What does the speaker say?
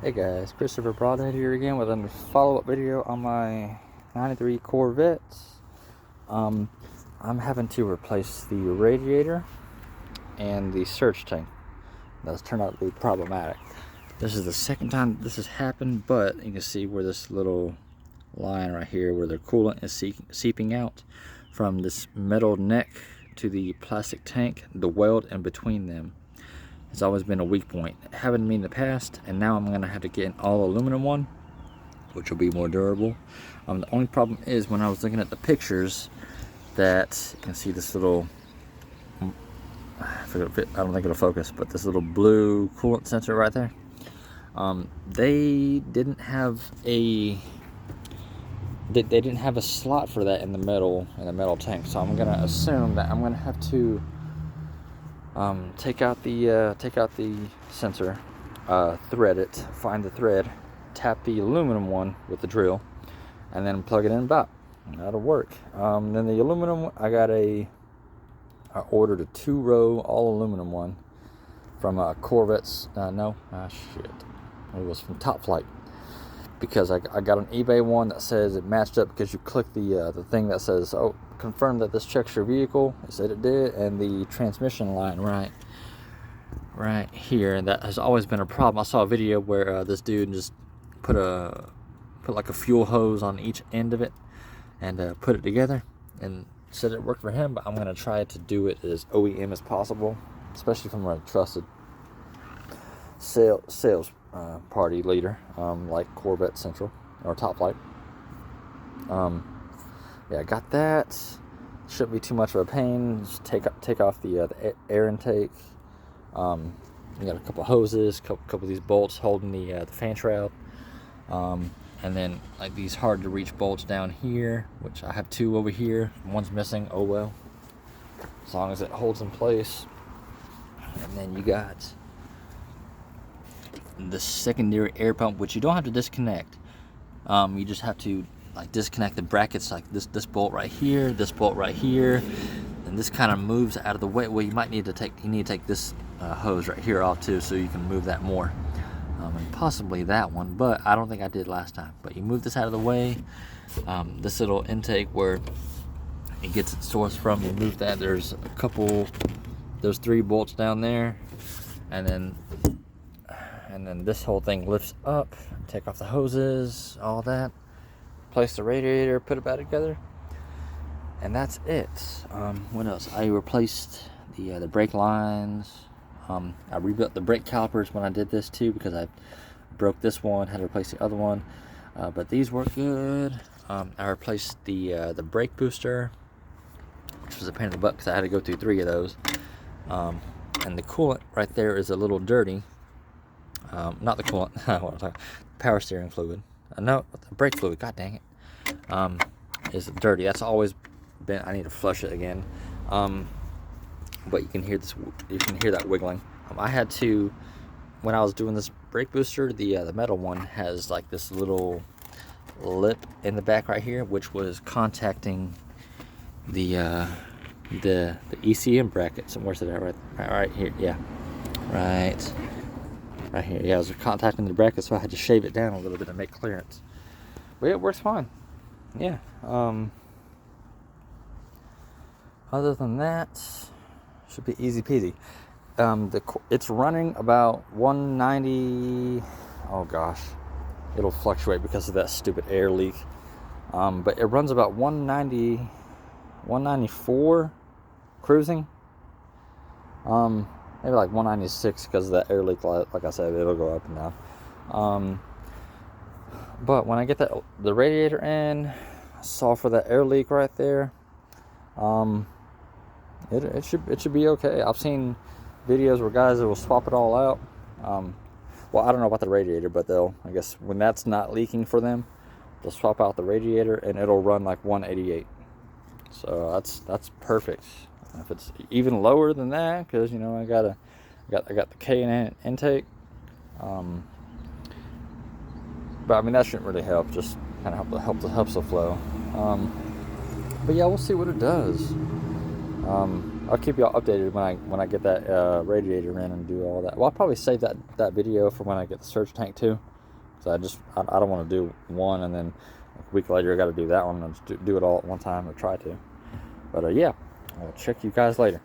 Hey guys, Christopher Broadhead here again with a follow-up video on my 93 Corvette. I'm having to replace the radiator and the surge tank. That's turned out to be problematic. This is the second time this has happened, but you can see where this little line right here where the coolant is seeping out from this metal neck to the plastic tank. The weld in between them has always been a weak point. It happened to me in the past, and now I'm gonna have to get an all aluminum one, which will be more durable. The only problem is when I was looking at the pictures that you can see this little, I don't think it'll focus, but this little blue coolant sensor right there. They didn't have a slot for that in the metal tank, so I'm gonna assume that I'm gonna have to take out the sensor, thread it, find the thread, tap the aluminum one with the drill, and then plug it in back. That'll work. Then the aluminum, I ordered a 2-row all aluminum one from Corvette's. It was from Top Flight, because I got an eBay one that says it matched up because you click the thing that says, oh, confirm that this checks your vehicle. It said it did, and the transmission line right here, and that has always been a problem. I saw a video where this dude just put like a fuel hose on each end of it and put it together and said it worked for him, but I'm gonna try to do it as OEM as possible, especially from a trusted sales party leader like Corvette Central or Top Flight. Yeah, I got that. Shouldn't be too much of a pain. Just take off the air intake. You got a couple hoses, couple of these bolts holding the fan shroud, and then like these hard to reach bolts down here, which I have 2 over here. One's missing. Oh well, as long as it holds in place. And then you got the secondary air pump, which you don't have to disconnect. You just have to disconnect the brackets, like this bolt right here, this bolt right here, and this kind of moves out of the way. Well, you need to take this hose right here off too, so you can move that more, and possibly that one, but I don't think I did last time. But you move this out of the way. This little intake where it gets its source from, you move that. There's 3 bolts down there, and then this whole thing lifts up. Take off the hoses, all that. Place the radiator, put it back together, and that's it. What else? I replaced the brake lines. I rebuilt the brake calipers when I did this too, because I broke this one, had to replace the other one, but these work good. I replaced the brake booster, which was a pain in the butt because I had to go through 3 of those. And the coolant right there is a little dirty. Not the coolant, what I'm talking, power steering fluid. No, the brake fluid, god dang it, is dirty. That's always been, I need to flush it again. But you can hear that wiggling. I had to, when I was doing this brake booster, the metal one has like this little lip in the back right here, which was contacting the ECM brackets. And where's it at? Right here, yeah, right here. Yeah, I was contacting the bracket, so I had to shave it down a little bit to make clearance. But yeah, it works fine. Yeah. Other than that, should be easy peasy. It's running about 190. Oh gosh, it'll fluctuate because of that stupid air leak. But it runs about 190, 194 cruising. Maybe like 196 because of that air leak. Like I said, it'll go up and down. But when I get the radiator in, I saw for that air leak right there. It should be okay. I've seen videos where guys will swap it all out. Well, I don't know about the radiator, but I guess when that's not leaking for them, they'll swap out the radiator and it'll run like 188. So that's perfect. If it's even lower than that, because I got the K in intake, but I mean that shouldn't really help. Just kind of helps the flow. But yeah, we'll see what it does. I'll keep y'all updated when I get that radiator in and do all that. Well, I'll probably save that video for when I get the surge tank too. So I don't want to do one and then a week later I got to do that one and do it all at one time, or try to. But yeah, I'll check you guys later.